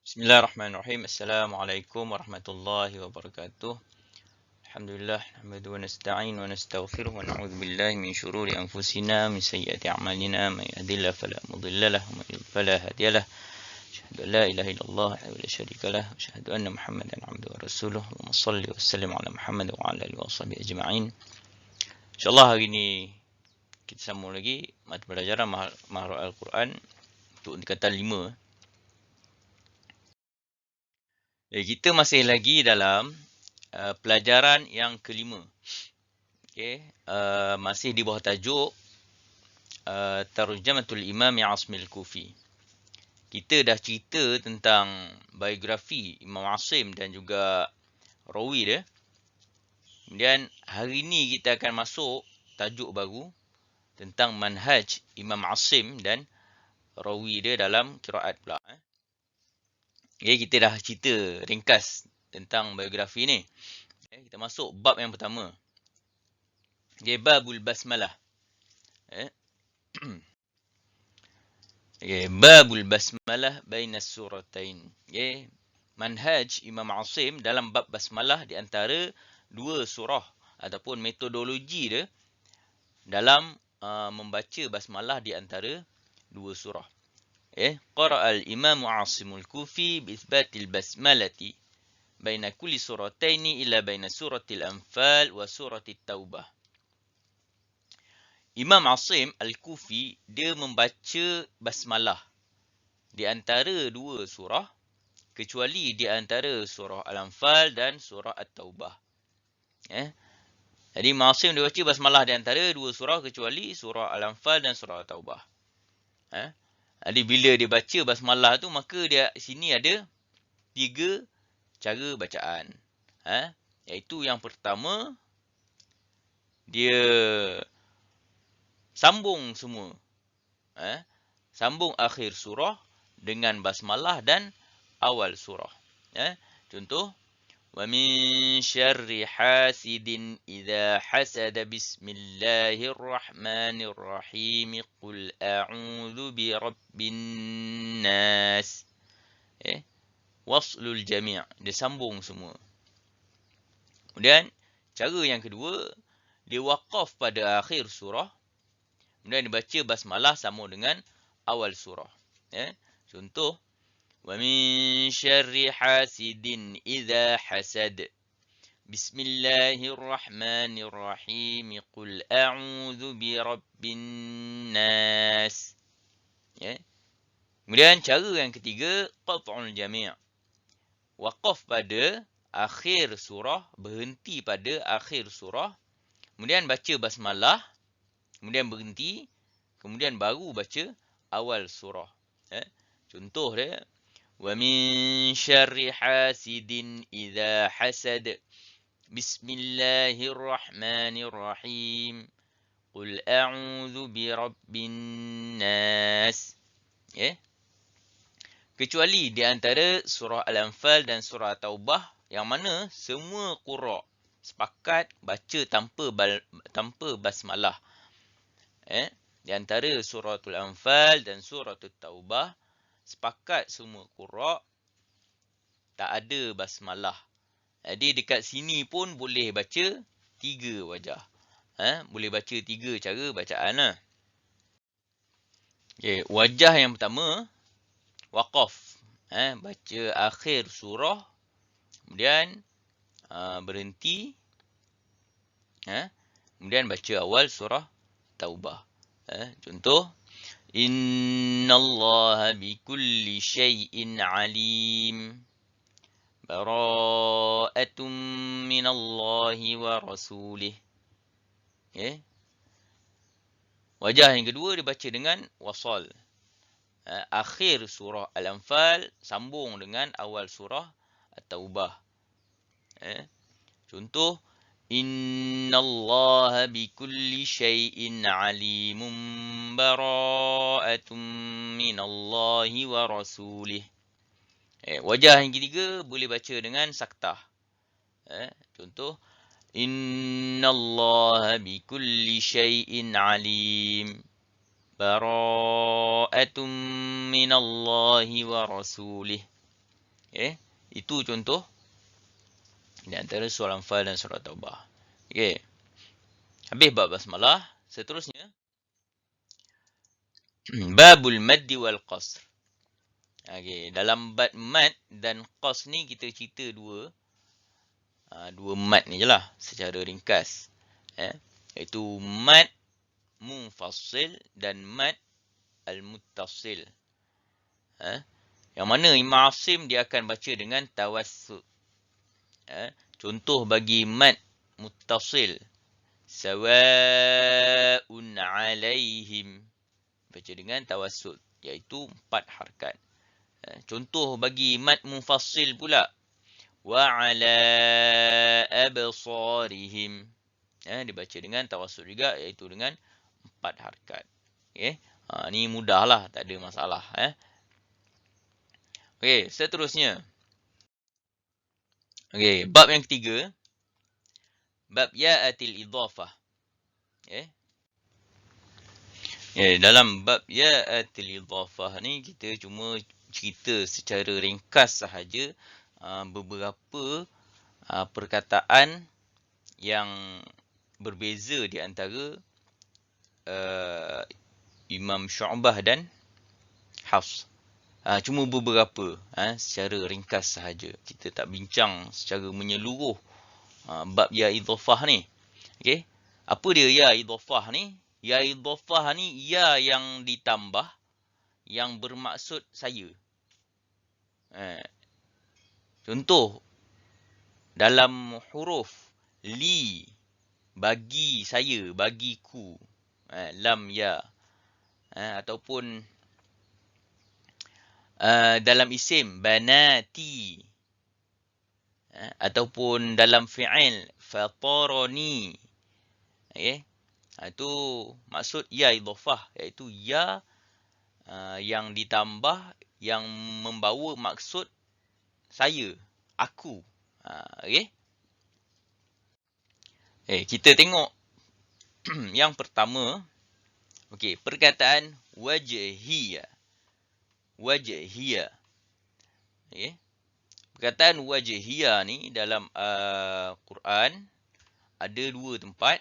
Bismillahirrahmanirrahim. Assalamualaikum warahmatullahi wabarakatuh. Alhamdulillah, nahmadu wa nasta'in wa nastaghfiruh wa na'udzu billahi min shururi anfusina min sayyiati a'malina may yahdihillahu fala mudilla lahu wa may yudlil fala hadiya lahu. Asyhadu an la ilaha illallah wa la syarika lahu wa asyhadu anna Muhammadan 'abduhu wa rasuluh. Allahumma shalli wa sallim ala Muhammad wa ala alihi wa sahbihi ajma'in. Insyaallah hari ini kita sambung lagi mata pelajaran Mahar Al-Quran untuk tingkatan 5. Kita masih lagi dalam pelajaran yang kelima. Masih di bawah tajuk Tarjamatul Imam Asim Al-Kufi. Kita dah cerita tentang biografi Imam Asim dan juga rawi dia. Kemudian hari ini kita akan masuk tajuk baru tentang manhaj Imam Asim dan rawi dia dalam qiraat pula. Kita dah cerita ringkas tentang biografi ni. Kita masuk bab yang pertama. Babul Basmalah. Babul Basmalah bainas suratain. Manhaj Imam Asim dalam bab basmalah di antara dua surah ataupun metodologi dia dalam membaca basmalah di antara dua surah. Qara'a al-Imam Asim al-Kufi bi itsbatil basmalati baina kulli surataini ila baina suratil Anfal wa suratit Taubah. Imam Asim al-Kufi dia membaca basmalah di antara dua surah kecuali di antara surah Al-Anfal dan surah At-Taubah. Jadi Imam Asim dia baca basmalah di antara dua surah kecuali surah Al-Anfal dan surah At-Taubah. Jadi bila dia baca basmalah tu maka dia sini ada 3 cara bacaan. Iaitu yang pertama dia sambung semua. Sambung akhir surah dengan basmalah dan awal surah. Contoh wa min syarri hasidin idza hasada bismillahirrahmanirrahim qul a'udzu birabbin nas. Waslul jami', dia sambung semua. Kemudian cara yang kedua dia waqaf pada akhir surah. Kemudian dibaca basmalah sama dengan awal surah. Contoh wa min syarri hasidin idza hasad. Bismillahirrahmanirrahim. Qul a'udzu birabbin nas. Kemudian cara yang ketiga qat'ul jami'. Waqaf pada akhir surah, berhenti pada akhir surah. Kemudian baca basmalah, kemudian berhenti, kemudian baru baca awal surah. Contoh dia wa min syarri hasidin idza hasad. Bismillahirrahmanirrahim. Qul a'udzu birabbin nas. Kecuali di antara surah Al-Anfal dan surah Taubah yang mana semua qurra sepakat baca tanpa basmalah. Di antara suratul Anfal dan suratul Taubah sepakat semua qurra tak ada basmalah. Jadi dekat sini pun boleh baca 3 wajah. Boleh baca 3 cara bacaan lah. Wajah yang pertama waqaf. Baca akhir surah, kemudian berhenti, kemudian baca awal surah Taubah. Contoh innallaha bikulli syai'in alim. Bara'atum minallahi wa rasulih. Wajah yang kedua dibaca dengan wasal. Akhir surah Al-Anfal sambung dengan awal surah At-Taubah. Contoh innallaha bikulli syai'in alimun bara'atum minallahi wa rasulih. Wajah yang ketiga boleh baca dengan saktah. Contoh innallaha bikulli syai'in alim. Bara'atum minallahi wa rasulih. Okay. Itu contoh di antara surah Al-Anfal dan surah Taubah. Okay. Habis bab basmalah. Seterusnya. Babul maddi wal qasr. Okay. Dalam bab mad dan qasr ni kita cerita dua mad ni je lah secara ringkas. Iaitu mad munfasil dan mad al-muttasil. Yang mana Imam Asim dia akan baca dengan tawassut. Contoh bagi mad muttasil. Sawa'un alaihim. Baca dengan tawassut. Iaitu 4 harakat. Contoh bagi mad munfasil pula. Wa ala absarihim. Dibaca dengan tawassut juga. Iaitu dengan 4 harakat. Okay. Ni mudah lah. Tak ada masalah. Okay. Seterusnya. Okay. Bab yang ketiga. Bab ya'atil idhafah. Okay. Dalam bab ya'atil idhafah ni kita cuma cerita secara ringkas sahaja beberapa perkataan yang berbeza di antara Imam Syu'bah dan Hafs. Cuma beberapa secara ringkas sahaja. Kita tak bincang secara menyeluruh bab ya idhafah ni. Okey. Apa dia ya idhafah ni? Ya idhafah ni ya yang ditambah yang bermaksud saya. Contoh dalam huruf li, bagi saya, bagiku, lam ya, ataupun dalam isim banati, ataupun dalam fi'il fatarani. Okay. Itu maksud ya idhafah, iaitu ya yang ditambah yang membawa maksud saya, aku. Okay. Kita tengok yang pertama. Okay, perkataan wajhiyah. Wajhiyah. Okay. Perkataan wajhiyah ni dalam Quran ada 2 tempat.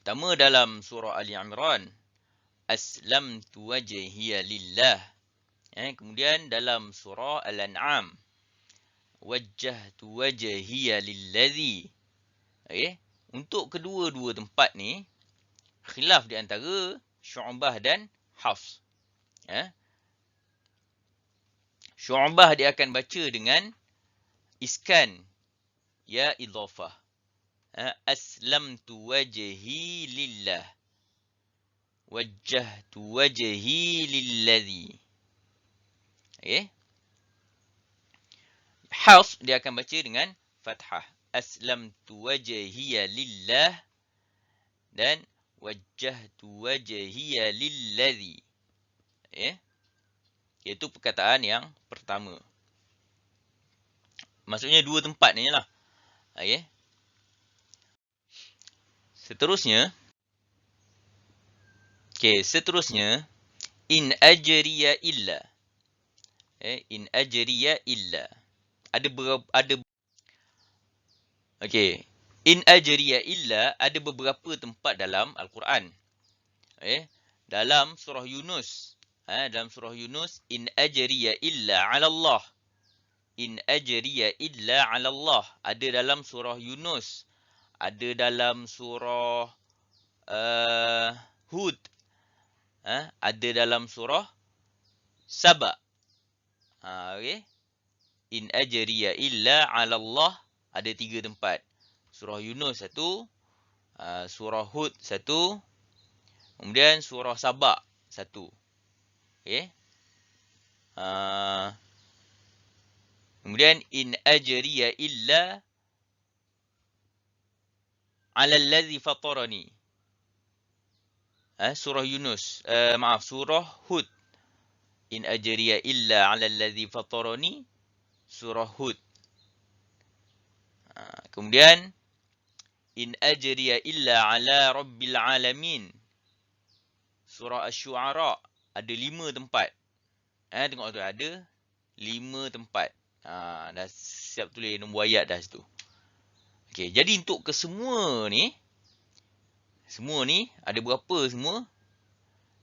Pertama dalam surah Ali Imran, aslamtu wajhiya lillah. Kemudian dalam surah Al-An'am, wajjahtu wajhiya lilladzi. Untuk kedua-dua tempat ni khilaf di antara Syu'bah dan Hafs. Syu'bah dia akan baca dengan iskan ya idhafah. Aslamtu wajhi lillah. Wajjahtu wajhi lilladzi. Okay. Hafs dia akan baca dengan fathah. Aslamtu wajhiya lillah dan wajjahtu wajhiya lilladzi. Iaitu perkataan yang pertama. Maksudnya 2 tempat ni lah. Okay. Seterusnya, in ajriya illa. In ajriya illa. In ajriya illa ada beberapa tempat dalam Al-Quran. Dalam surah Yunus. Dalam surah Yunus, in ajriya illa 'ala Allah. In ajriya illa 'ala Allah. Ada dalam surah Yunus. Ada dalam surah Hud. Ada dalam surah Saba. Okay. In ajriya illa 'ala Allah. Ada 3 tempat. Surah Yunus 1, surah Hud 1, kemudian surah Saba 1. Okay. Kemudian in ajriya illa 'ala allazi fatarani. Surah Yunus, surah Hud. In ajriya illa 'ala allazi fatarani, surah Hud. Kemudian in ajriya illa 'ala rabbil alamin, surah Asy-Syu'ara. Ada 5 tempat. Tengok tu ada 5 tempat. Dah siap tulis nombor ayat dah situ. Okey, jadi untuk kesemua ni ada berapa semua?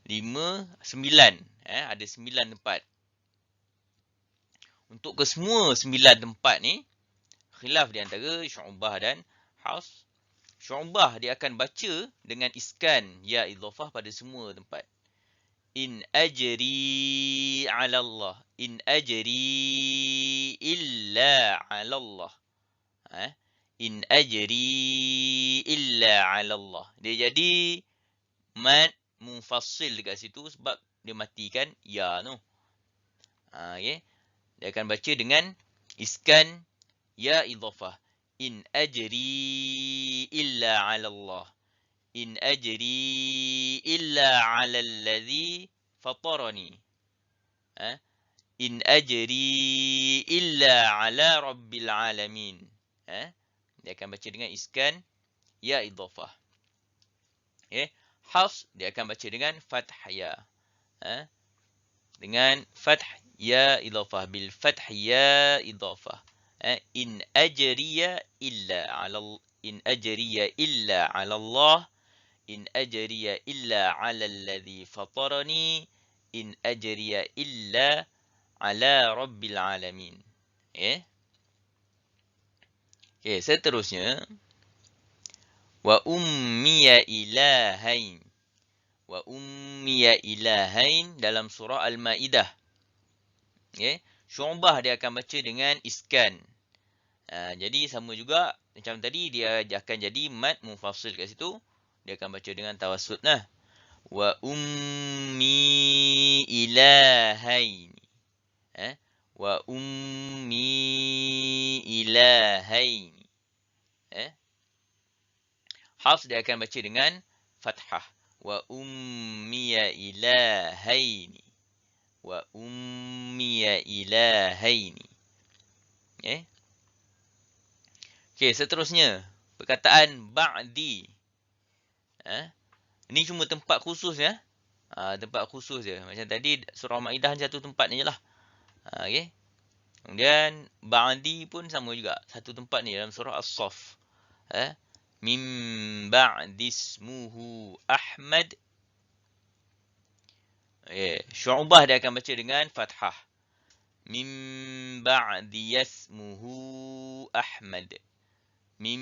5, 9. Ada 9 tempat. Untuk kesemua 9 tempat ni, khilaf di antara Syu'bah dan Hafs. Syu'bah dia akan baca dengan iskan ya idhafah pada semua tempat. In ajri 'ala Allah. In ajri illa 'ala Allah. In ajri illa 'ala Allah. Dia jadi mad munfasil dekat situ sebab dia matikan ya tu. Okey. Dia akan baca dengan iskan ya idhafah. In ajri illa 'ala Allah. In ajri illa 'ala alladhi fatarani. In ajri illa 'ala rabbil alamin. Dia akan baca dengan iskan ya idhafah. Okay. Hafs dia akan baca dengan fath ya. Dengan fath ya idhafah, bil fath ya idhafah. In ajriya illa 'ala in ajriya illa 'ala Allah. In ajriya illa 'ala alladhi fatarani. In ajriya illa 'ala rabbil alamin. Okay, seterusnya wa ummiya ilahain. Wa ummiya ilahain dalam surah Al-Maidah. Okay. Syu'bah dia akan baca dengan iskan. Jadi sama juga macam tadi, dia akan jadi mad munfasil kat situ. Dia akan baca dengan tawassut lah. Wa ummi ilahain. Wa ummi ilahain. Hafs dia akan baca dengan fathah. Wa ummiya ilahaini. Wa ummiya ilahaini. Okey, seterusnya perkataan ba'di. Ini cuma tempat khusus ya. Tempat khusus je. Macam tadi surah Maidah satu tempat ni jelah. Okey. Kemudian ba'di pun sama juga. Satu tempat ni dalam surah As-Saff. Min ba'di ismuhu Ahmad. Syu'bah dia akan baca dengan fathah. Min ba'di ismuhu Ahmad. Min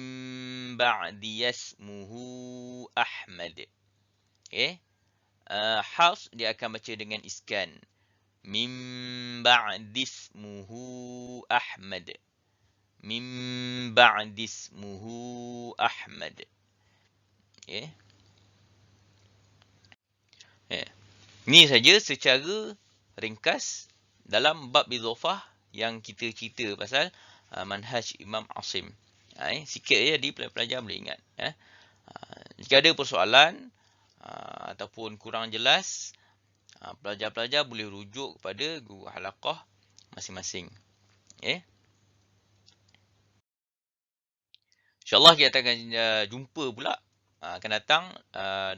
ba'di ismuhu Ahmad. Hafs dia akan baca dengan iskan. Min ba'di ismuhu Ahmad. Min ba'di ismuhu Ahmad. Ini saja secara ringkas dalam bab idhafah yang kita cerita pasal manhaj Imam Asim. Sikit je, jadi pelajar boleh ingat. Jika ada persoalan ataupun kurang jelas, pelajar-pelajar boleh rujuk kepada guru halaqah masing-masing. InsyaAllah kita akan jumpa pula akan datang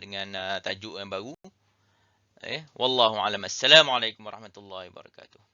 dengan tajuk yang baru. Wallahu a'lam. Assalamualaikum warahmatullahi wabarakatuh.